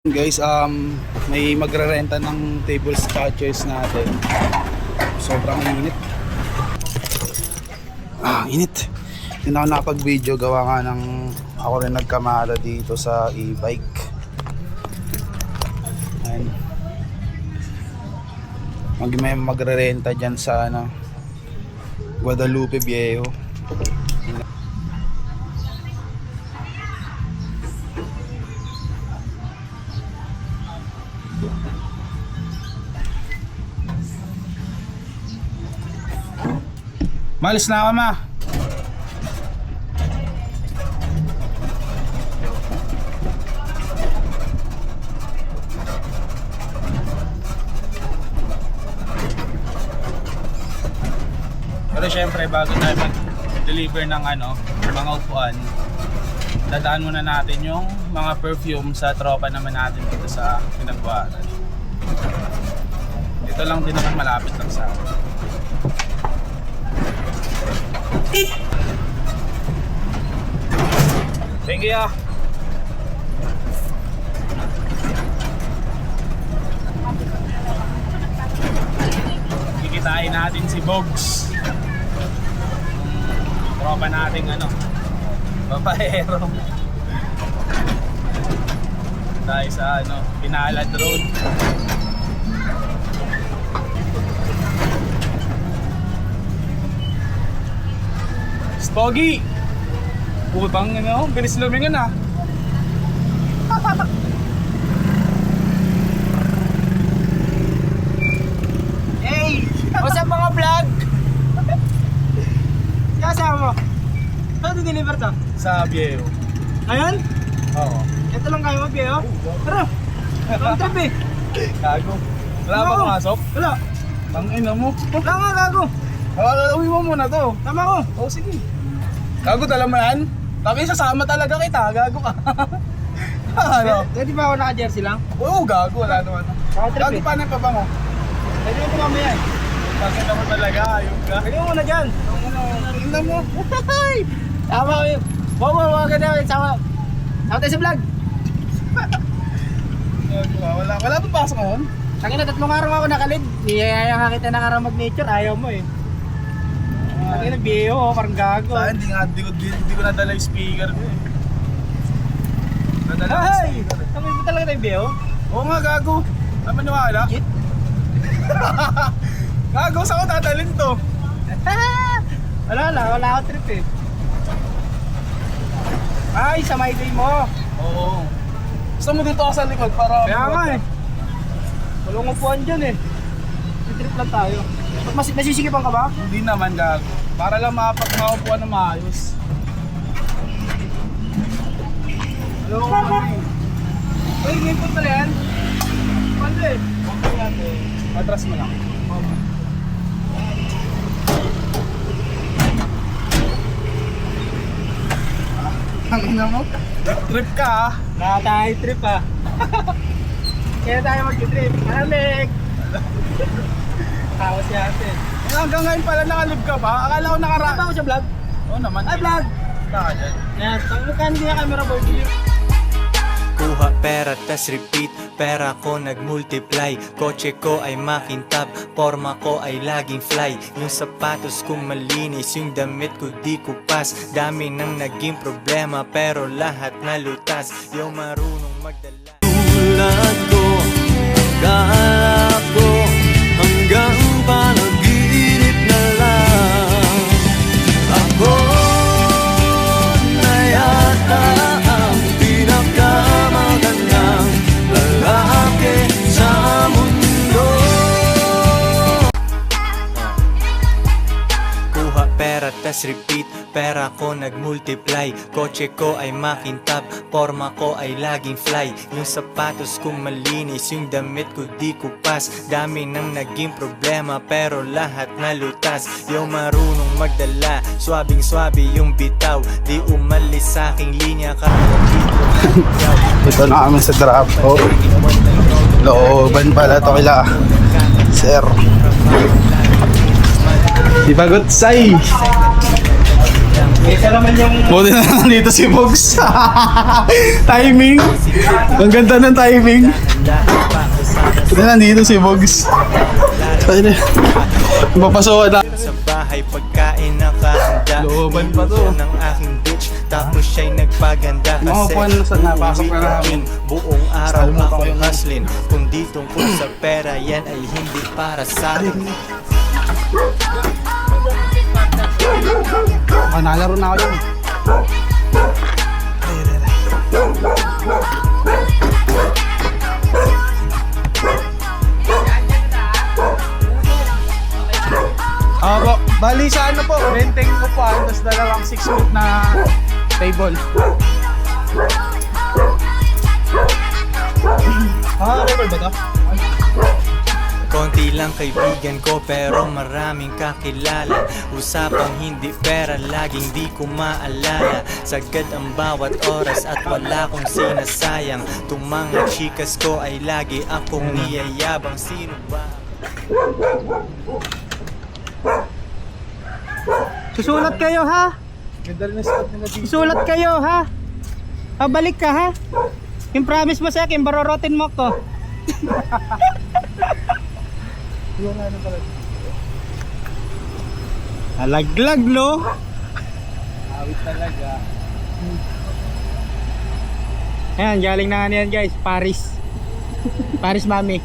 Guys, may magrerenta ng tables at chairs natin. Sobrang init. Init. Hindi na ako nakapag-video, gawa nga ng ako rin nagkamala dito sa e-bike. Ayan. May magrerenta dyan sa Guadalupe Viejo. Malis na ako, ma. Pero syempre bago tayo mag-deliver ng mga upuan, dadaan muna natin yung mga perfume sa tropa naman natin dito sa Pinagbuharan. Ito lang din naman, malapit lang sa akin. Thank you. Kikitain natin si Bogs. Tropa nating babaero. Tayo sa Pinalad Road. Pogi! Putang bilis lumingan ah. Hey! What's up mga vlog? Kasama mo? Saan deliver to? Sa Viejo. Ayun? Oo. Ito lang kayo mag Viejo? Tara! Long trip eh! Gago. Wala ba pumasok? Wala! Tangina mo. Wala nga gago! Uwi mo muna to. Tama ko! Oo, sige. Gago, dala mo yan? Tapi sasama talaga kita, gago ka. Pwede ba ako naka-jersey lang? Oo, gago, wala naman. Gago, paano yung pabango? Pwede mo mamaya eh. Bakit mo talaga, ayun ka. Pwede mo muna dyan! Tingnan mo. Tama ko yun! Wow, ganda! Sama tayo sa vlog! Wala pa pasok ngayon? Tangina, 3 araw ako nakalid. Niyayaya nga kita nakaramag nature, ayaw mo eh. Tangina, Viejo, parang gago. Hindi ko nadala yung speaker ko eh. Nadala yung Ay! speaker eh. Tangina mo talaga tayo Viejo? Oo nga, gago. Ano maniwala? Shit! Gago, saan ko dadalhin to? Wala ako trip eh. Ay, sa my day mo. Oo. Gusto mo dito ako sa likod para... Kaya nga eh. Walang upuan dyan eh. Trip lang tayo. Nasisigipan ka ba? Hindi naman, gago. Para lang makaupuan na maayos. Hello, morning. Uy, ngayon po pala yan. Pwede eh. Okay natin. Atras mo lang. Ang ina mo? Trip ka ah. Nakatahay trip ah. Kaya tayo mag-trip. Alamig! Tawas natin. Hanggang ngayon pala nakalib ka ba? Akala ko Nakapa ako sa vlog? Oo naman. Ay, vlog! Baka dyan. Yan, mukha hindi na camera boy. Kuha pera tas repeat, pera ko nag-multiply. Kotse ko ay makintab, forma ko ay laging fly. Yung sapatos ko malinis, yung damit ko di kupas. Dami nang naging problema pero lahat nalutas. Yung marunong magdala. Tulad ko, akala ko hanggang panaginip na lang. Ako na yata ang pinakamagandang lalaki sa mundo. Kuha pera tas repeat, pera ko nag-multiply. Kotse ko ay makintab, forma ko ay laging fly. Yung sapatos ko malinis, yung damit ko di kupas. Dami nang naging problema pero lahat nalutas. Yung marunong magdala, swabing swabe yung bitaw. Di umalis sa aking linya kahit dito. Ito na kami sa drop. Oh. Looban pala to kila Sir. Di bagot say. Ito naman yung... Buti na lang dito si Bogs. Timing. Ang ganda ng timing. Buti na dito si Bogs. Mapasukan na. Sa bahay pagkain nakahanda. Looban pa to. Inuto ng aking bitch. Tapos siya'y nagpaganda. Mga Kasi upuan na napasok na namin. buong araw Salmo pa akong kayo. hustling. Kung di tungkol sa pera, yan ay hindi para sa akin. Nalaro na ako yun. Po, bali sa ano po, renteng upuan, tapos dalawang 6 foot na table. Record ba to? Konti lang kaibigan ko pero maraming kakilala. Usapang hindi pera, laging di ko maalala. Sagad ang bawat oras at wala kong sinasayang. Tung mga chikas ko ay lagi akong niyayabang. Sino ba? Susulat kayo ha? Ganda rin na spot nila dito. Susulat kayo ha? Pabalik ka ha? Yung promise mo sa akin, barorotin mo ko. Alaglag no? Awit talaga. Ayan, galing na nga yan guys, Paris. Paris mami.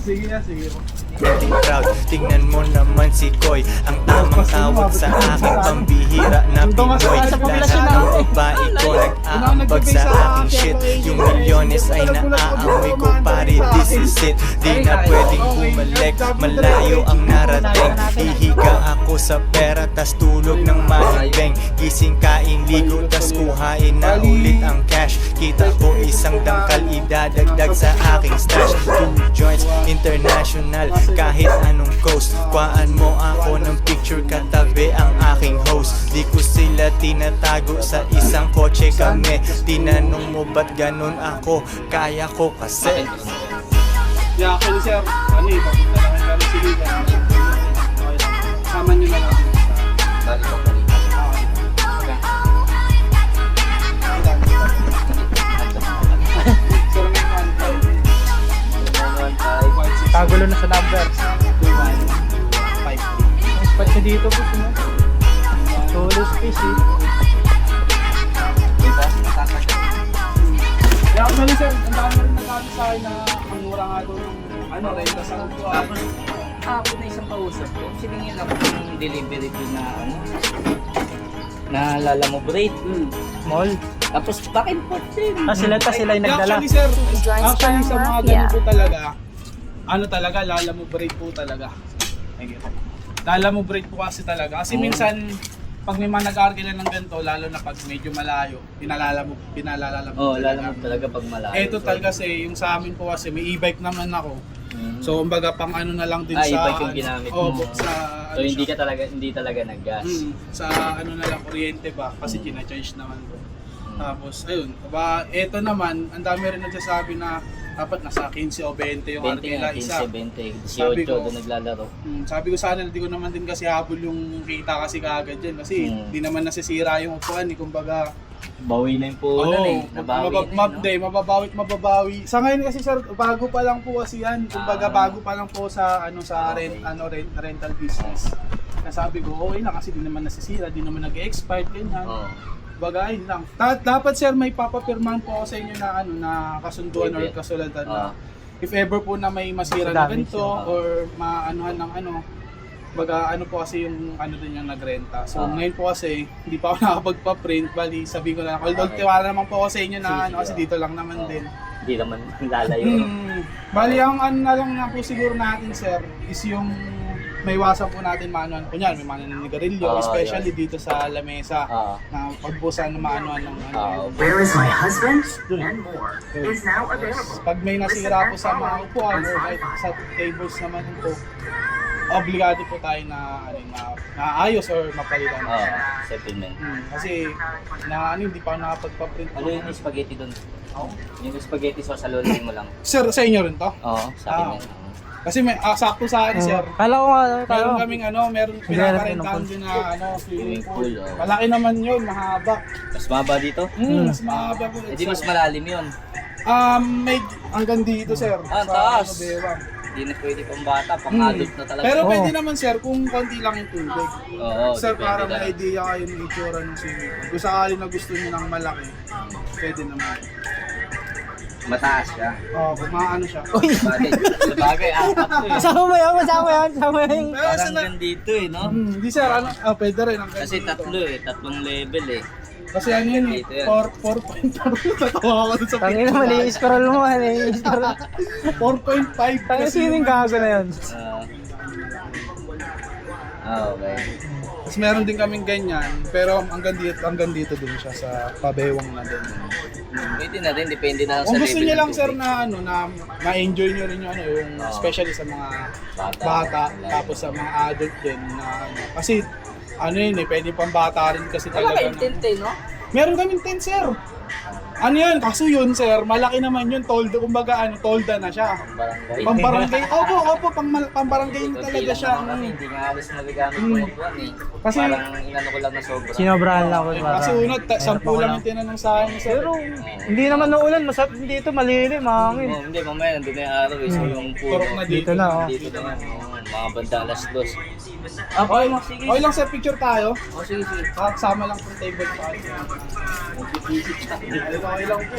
Sige na, sige. Getting proud, tingnan mo naman si Koy. Ang tamang tawag sa akin, pambihira na Pinoy. Lahat ng babae ko nag-aambag sa aking shit. Yung milyones ay naaamoy ko, pare, this is it. Di na pwedeng bumalik, malayo ang narating. Ihiga ako sa pera, tas tulog ng mahimbing. Gising, kain, ligo, tas kuhain na ulit ang cash. Kita ko isang dangkal, idadagdag sa aking stash. 2 joints, international, kahit anong coast. Kuhaan mo ako ng picture, katabi ang aking host. Di ko sila tinatago, sa isang kotse kami. Tinanong mo ba't ganun ako, kaya ko kasi. Yeah, actually sir, ano eh, papunta na kayo pero sige ka. Okay lang. Sama nyo na lang. Sir, may 1.5. Kagulo na sa numbers. 2153. Ang spot ko dito po sino? Solo space eh. Yeah, actually sir, ang dami rin nagkakalit sa akin na ang mura nga doon ng ano, renta sa upuan. Ako na isang kausap ko, siningin ako ng delivery fee na ano, na Lalamove rate. Small. Tapos pa-import din. Sila yung nagdala. Actually sir, Joins actually from sa mga Mafia. ganun po talaga, ano talaga, Lalamove rate po talaga. Thank you. Lalamove rate po kasi talaga. Kasi minsan, pag may mga nag-argila ng ganito, lalo na pag medyo malayo, pinalalamove Oh, Lalamove talaga pag malayo. Ito talaga kasi, yung sa amin po kasi, may e-bike naman ako. So, kumbaga pang ano na lang din sa... e-bike yung ginamit oh, mo. sa... So ano hindi siya, ka talaga nag-gas. sa ano na lang, kuryente ba? Kasi gina-charge naman po. Tapos, ayun. Ito naman, ang dami rin nagsasabi na dapat nasa 15 o 20 yung 20 arkila nga, isa. 15, 20, Sabi 18 ko- doon naglalaro. Sabi ko sana, hindi ko naman din kasi habol yung kita kasi kagad dyan. Kasi hindi naman nasisira yung upuan. Kumbaga, Bawi na yung puhunan eh. Nabawi na yun, no? mababawi. Sa ngayon kasi sir, bago pa lang po kasi yan. Kumbaga, bago pa lang po sa rental business. Nasabi ko, okay na kasi di naman nasisira, di naman nag-expire, ganyan. Oo. Bagay lang. Dapat sir, may papapirmahan po ako sa inyo na na kasunduan or kasulatan na if ever po na may masira na ganito or maanuhan ng ano, baga ano po kasi yung ano din yung nagrenta. So ngayon po kasi hindi pa ako nakapagpa-print, bali sabi ko na although tiwala naman po ako sa inyo na ano kasi dito lang naman din. Hindi naman lalayo. Bali ang ano na lang na po siguro natin sir is yung may iwasan po natin maanuhan. Kunyari may mananinigarilyo, especially dito sa lamesa na pagbusan na maanuhan ng ano. Where is my husband? And more is now available. Pag may nasira po sa mga upuan or kahit sa tables naman po, obligado po tayo na ayos or mapalitan. Settlement. Kasi na hindi pa ako nakapagpa-print. Ano yung spaghetti doon? Yung spaghetti sauce, salulayin mo lang. Sir, sa inyo rin to? Oo, sa akin Ah. yun. Kasi may sakto sa akin, sir. Kala ko nga, Meron kaming meron pinaparentahan din na swimming pool. Malaki naman yun, mahaba. Mas maba dito? Mas mahaba po. Eh di mas malalim yun. May hanggang dito, sir. Ah, sa taas. Bewang. Hindi na pwede pang bata, pang adult na talaga. Pero pwede naman, sir, kung konti lang yung tubig. Oo, Sir, depende para lang. may idea kayo ng itsura ng swimming pool. Kung sakali na gusto niyo ng malaki, pwede naman. Mataas siya. Kung maano siya. Sabagay, apat to eh. Kasama mo yan, kasama yan, kasama yan. Pero Parang ganito eh, no? Hindi, sir, pwede rin. Ang Kasi ganito. tatlo eh, tatlong level eh. Kasi ano yun, Dito yan. 4.4. Natawa ako dun sa Tangina, mali-scroll mo, mali-scroll. 4.5. Tangina, sino yung gago na yun? Okay. Tapos meron din kaming ganyan, pero hanggang dito din siya sa pabewang na din. Pwede na rin, depende na lang sa Kung level. gusto niyo ng lang, sir, tubig. na ma-enjoy niyo rin yung especially sa mga bata, tapos sa mga adult din na kasi yun pwede pang bata rin kasi Wala talaga. kayong tinte, no? Meron kaming tent, sir. Ano yun? Kaso yun, sir, malaki naman yun, kumbaga tolda na siya. Barangay. Pambarangay. Opo, pambarangay Kunti talaga lang siya. naman kami, hindi nga alis magagamit ko yung buwan eh. Kasi- Parang inano ko lang na sobra. Sinobrahan lang ako. Kasi unat, 10 lang yung tinanong sa akin, sir. Pero, hindi naman naulan, masarap dito, malilim, hangin. Hindi, mamaya nandun na yung araw eh. So yung puno. Turok na Dito na, oh. Dito na yan. Mga banda alas 2. Okay, okay lang, sir, picture tayo. Oh, sige, sige. Kasama lang po table pa. Okay lang po.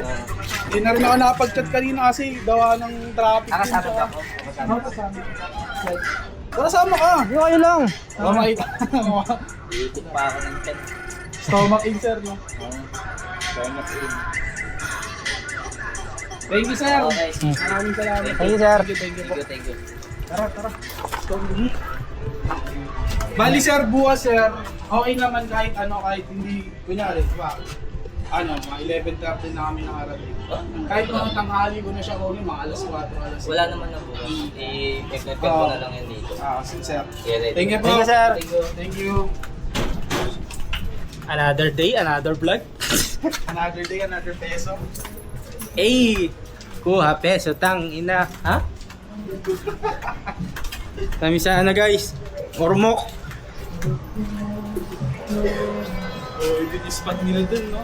Hindi na rin ako nakapag-chat kanina kasi gawa ng traffic. Kasama ba ako? Kasama ka. Yung kayo lang. Makita. Iikot pa ako ng chat. Stomach in, sir, no? Stomach in. Thank you, sir. Okay. Maraming salamat. Thank you, sir. Thank you po. Thank you. Tara. Bali, sir, bukas, sir, okay naman kahit hindi, kunyari, diba? Mga 11:30 na kami nakarating. Kahit mga tanghali ko na siya ulit, mga alas 4, alas 5. Wala naman na bukas. I-check ko na lang yan dito. Sir. Yeah, ready. Thank you po. Thank you, sir. Thank you. Another day, another vlog. Another day, another peso. Eh, kuha peso, tang ina. Ha? Kami sana guys. Ormok. Ito yung spot nila dun, no?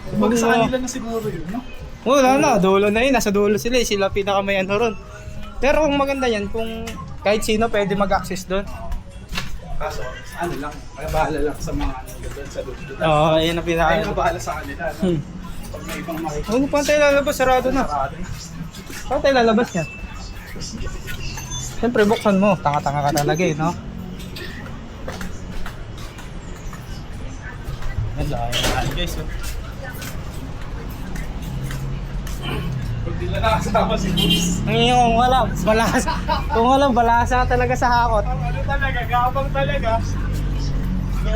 Kumbaga sa kanila na siguro yun, no? Wala na, dulo na yun. Nasa dulo sila. Sila pinaka may ron. Pero kung maganda yan, kung kahit sino pwede mag-access doon. Kaso, lang, kaya bahala lang sa mga doon sa doon. Oo, ayun ang pinaka. Kaya bahala sa kanila, no? Pag may ibang makikita. Huwag pa tayo lalabas, sarado na. Saan tayo lalabas niya? Siyempre buksan mo, tanga-tanga ka talaga eh, no? Yan guys, no? Pag di na nakasama si Boots. Kung walang, balasa. Kung walang, balasa ka talaga sa hakot. Ano talaga, gabang talaga. So,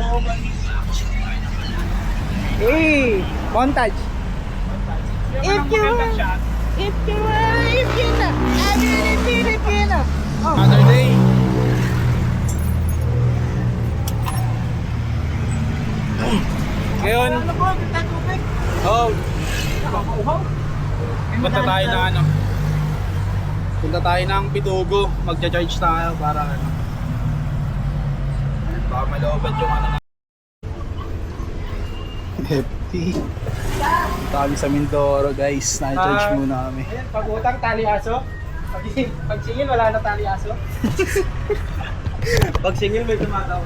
Eh, montage. If you were, if you not, I really feel it, you know. Another day. Ngayon, punta tayo na punta tayo ng Pitugo, magcha-charge tayo para baka malooban yung hefty. Tabi sa Mindoro guys, na-charge muna kami. Ayan, pag-utang, tali aso. Pag singil, wala na tali aso. Pag singil, may tumataw.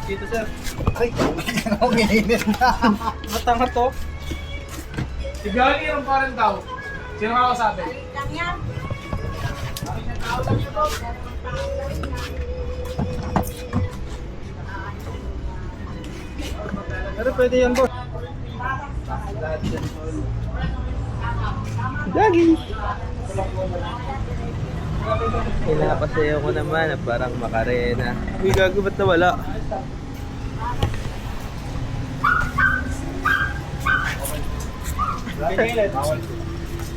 Dito, sir. Ay, ang init na. Matanga to. Si Bioli yung parang daw. Sino ka kasabi? Pero pwede yan, boss. Lagi. Pinapasayaw ko naman na parang makarena. Uy, gago, ba't nawala?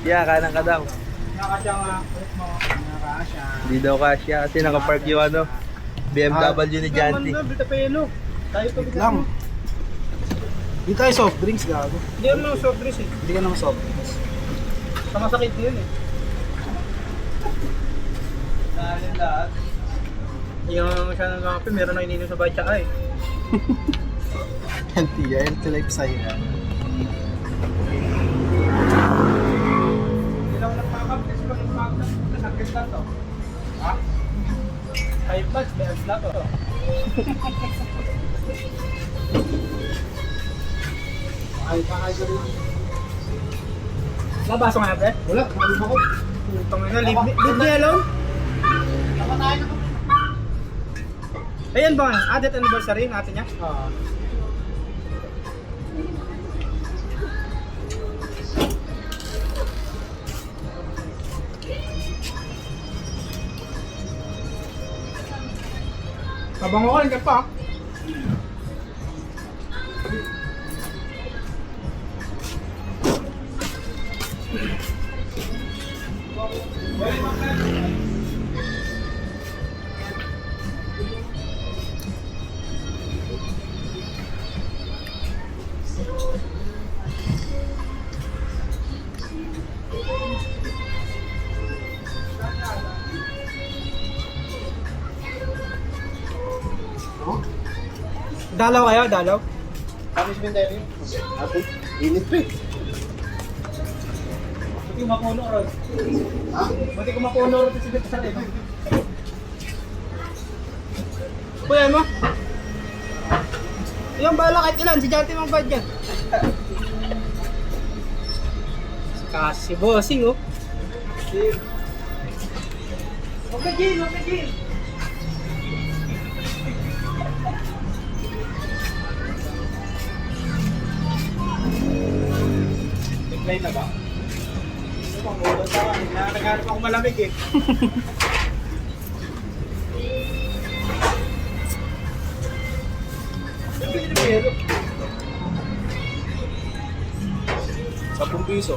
Yeah, kanan ka daw. Nakasya nga. Nakasya. Hindi daw kasya kasi nakapark yung BMW ni Janty. Bitapelo. Tayo to Wait lang. Di tayo soft drinks, gago. Hindi naman soft drinks eh. Hindi ka naman soft drinks. Sa masakit yun eh. Naalin lahat. Hindi ka naman siya ng kape, meron na ininom sa bahay tsaka eh. Healthy, healthy life sa'yo yan. Hindi lang nagpapabilis pa ng magna. Nasakit lang to. Ha? 5 months, may ads lang to. Ay, kakain ko rin. Nabaso nga pre? Wala, kumalima ko. Putang ina, leave me alone. Napatayin ako. Ayan ba? Added anniversary natin niya? Oo. Mabango ka rin ka pa. Dalaw kayo, dalaw? Kami si Bintay rin. Ako, init pa eh. Buti mapuno ron. Ha? Buti ko mapuno ron si Bintay rin. Kuya mo? Yung bala kahit ilan, si Janty mong bad yan. Kasi bossing oh. Huwag ka Jin, huwag ka Jin. Nag-play na ba? Ano bang ulan sa akin? Naghanap ako malamig eh. Sapong piso.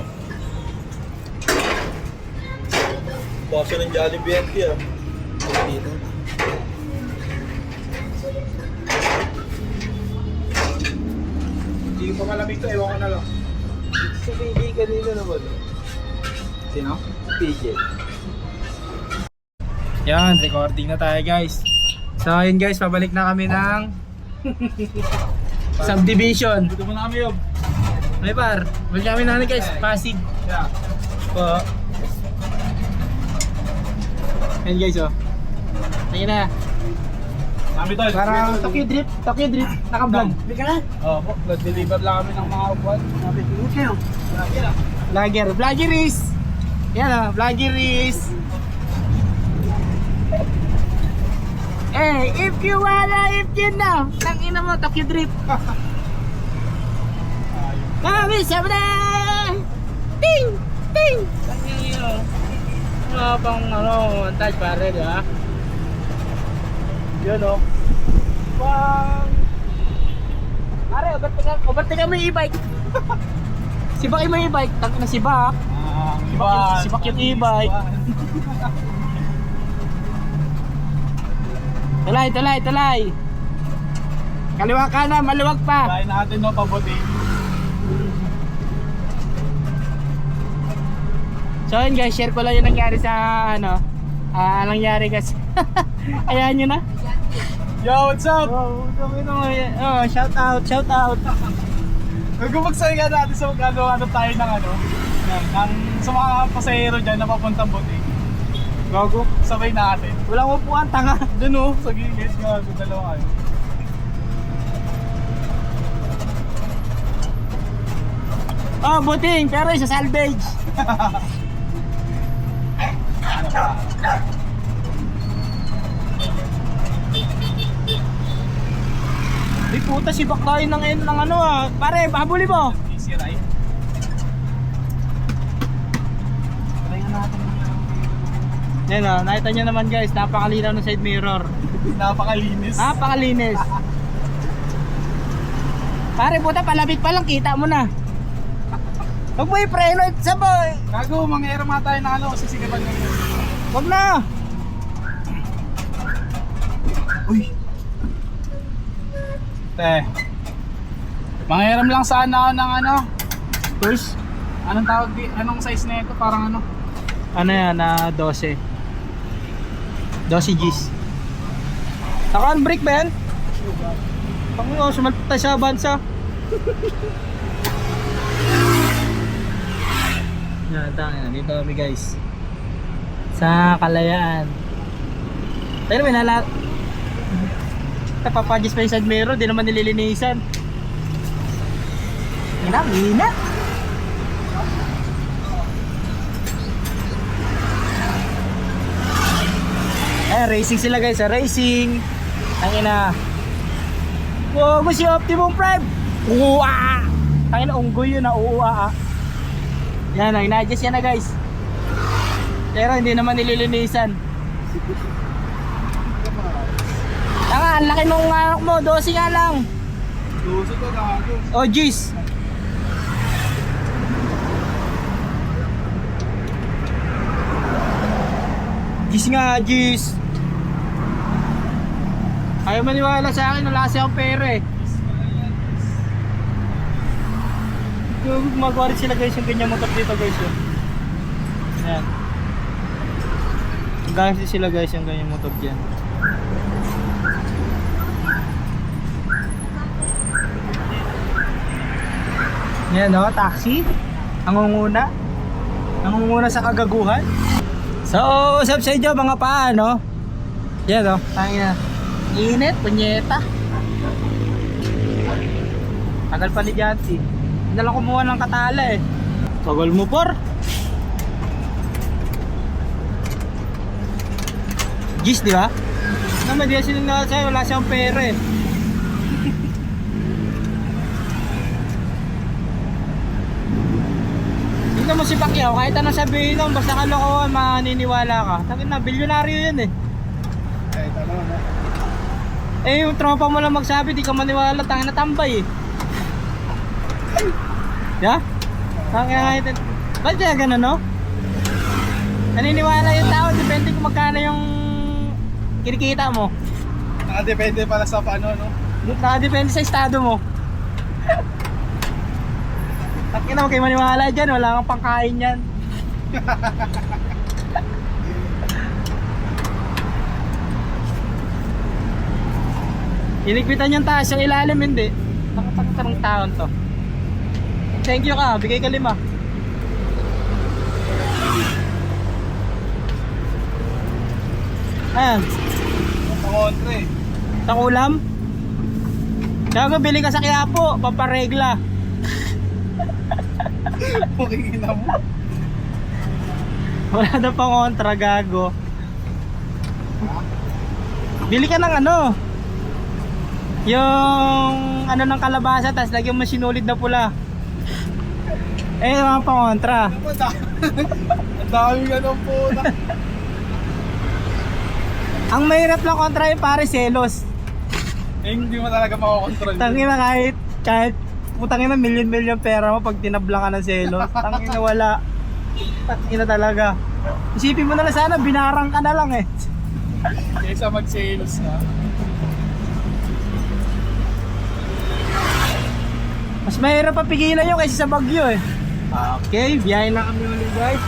Bosa ng Jollibee MT ah. Dito. Hindi ko pa malamig to, ewan ko na lang. Si PJ kanina naman. Sino? PJ. Yan, recording na tayo guys. So yun guys, pabalik na kami ng subdivision. Dito muna kami yung. May par, balik kami na guys, Pasig. Yeah. Po. Yan guys oh. Tingin na. Kami to. Parang Tokyo Drift, naka-vlog. Oo, nag-deliver lang kami ng mga upuan. Vloggeries. Yan oh, vloggeries. Eh, if you know, tangina mo, Tokyo Drift. Kami sabi na! Ting! Ting! Tangina mo. Mga pang montage pare, di ba? Yun o. Pang... Pare, overtake mo yung e-bike. Sibakin mo yung e-bike. Tangina sibak. Sibak yung e-bike. Tulay. Kaliwa ka na, maluwag pa. Kain natin no, pabuti. So yun guys, share ko lang yung nangyari sa ano. Nangyari kasi. Ayan nyo na. Yo, what's up? Oh, shout out. Nagbumagsay nga natin sa magano tayo ng ano. Ng sa mga pasahero dyan na papuntang buti. Gago. Sabay natin. Walang upuan, tanga. Dun oh, sa gilid. Gago, dalawa kayo. Oh, buting, pero sa salvage. Ay puta, sibak tayo ng ano ah. Pare, habuli mo. Easy ride. Yan o, nakita nyo naman guys, napakalinaw ng side mirror. Napakalinis. Napakalinis. Pare puta, palabit pa lang, kita mo na. Huwag mo i-preno, sabay. Gago, mangyayari mga tayo na ano, sisigaban mo. Huwag na. Uy. Te. Manghiram lang sana ako ng ano. First, Anong tawag di? Anong size na ito? Parang ano? ano yan, na 12. 12 Gs. Naka-unbreak ba yan? Panginoon, sumalpot tayo sa bansa. Yan, tangina. Dito kami guys. Sa Kalayaan. Pero may nalat. Napapagis pa yung side mirror, di naman nililinisan. Hina. Eh, racing sila guys, racing. Ang ina. Wow, si Optimum Prime. Uwa! Ang ina, unggoy yun na uuwa. Yan, ina-adjust yan na guys. Pero hindi naman nililinisan. Tanga, ang laki nung anak mo, 12 nga lang. 12 to gago. Oh, jeez. Jeez nga, jeez. Ayaw maniwala sa akin, wala kasi akong pera eh. Gumagawa rin sila guys yung ganyan motor dito guys yun. Ayan. Guys din sila guys yung ganyan motor dyan. Yan o, taxi. Nangunguna. Nangunguna sa kagaguhan. So, usap sa inyo mga paano. Yan o, tangina. Init, punyeta. Tagal pa ni Jancy. Hindi lang kumuha ng katala eh. Tagal mo por. Gis, di ba? Naman di sila na sa'yo, wala siyang pera eh. Tingnan mo si Pacquiao, kahit anong sabihin nun, basta kalokohan, maniniwala ka. Tangin na, bilyonaryo yun eh. Kahit ano na. Eh, yung tropa mo lang magsabi, di ka maniwala, tangin na tambay eh. Yeah? Tangin na ito. Ba't kaya ganun, no? Naniniwala yung tao, depende kung magkano yung kinikita mo. Nakadepende pala sa paano, no? Nakadepende sa estado mo. Takin na, huwag kayo maniwala dyan, wala kang pangkain yan. Iligpitan yung taas, yung ilalim hindi. Nakapagtarong taon to. Thank you ka, bigay ka 5. Ayan, Pangontre. sa ulam. Kaya bili ka sa Quiapo, paparegla. Pukingin mo. Wala na pang kontra, gago. Bili ka ng ano, yung ano ng kalabasa, tas lagyan mo sinulid na pula. Eh, mga pang kontra. Ang dami ganun po na. Ang mahirap lang kontra yung pare selos. Eh, hindi mo talaga makakontrol. Tangin na kahit putangin na milyon pera mo pag tinabla ka ng selos. Tangin na wala. Tangin na talaga. Isipin mo na lang sana binarang ka na lang eh. Kaysa mag-sales na. Mas mahirap pa pigilan yun kaysa sa Bagyo eh. Okay, biyahe na kami ulit guys.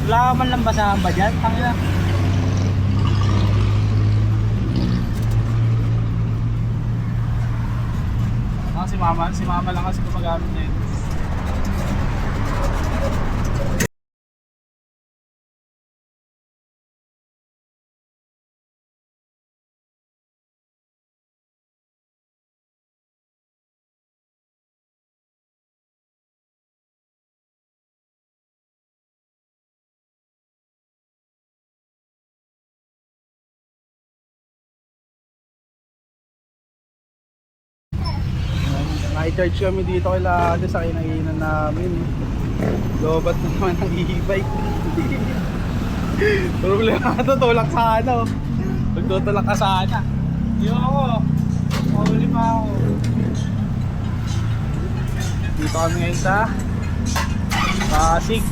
Wala ka man lang basahan ba dyan? Tangin na. Si mama lang kasi gumagamit na yun. Naki-charge kami dito kay Lado sa kinainan namin. Lobat na naman ang e-bike. Problema ito, tulak sana oh. Magtutulak ka sana. Di ako. Mahuli pa ako. Dito kami ngayon sa Pasig.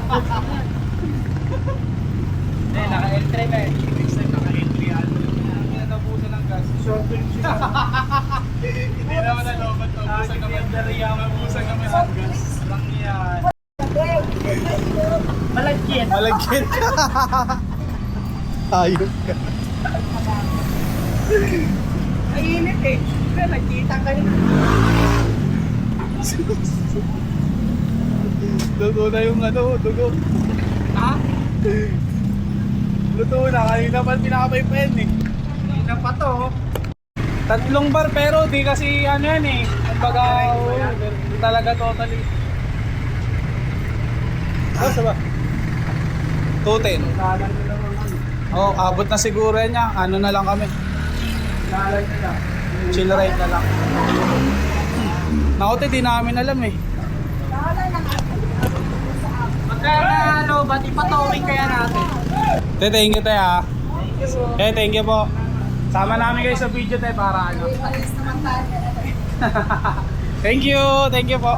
Eh, naka-entry na eh. Next time naka-entry ano. Hindi na nabusan ng gas. Short film siya. Hindi naman nalobat. Nabusan naman. Nabusan naman ng gas. Lang yan. Malagkit. Malagkit. Ayun ka. Ay, init eh. Pero nagkita ka rin. Luto na yung ano, dugo. Ha? Luto na, kanina pa pinakapay-pen eh. Hindi na pa to. 3 bar pero di kasi ano yan eh. Kumbaga, talaga totally. Ano sa ba? 210. Oh, abot na siguro yan niya. Ano na lang kami. Chill ride na lang. Naku, di namin alam eh. Magkaya ano, ba't ipatowing kaya natin? Thank you tayo ha. Thank you po. Sama namin kayo sa video tayo para ano. Thank you po.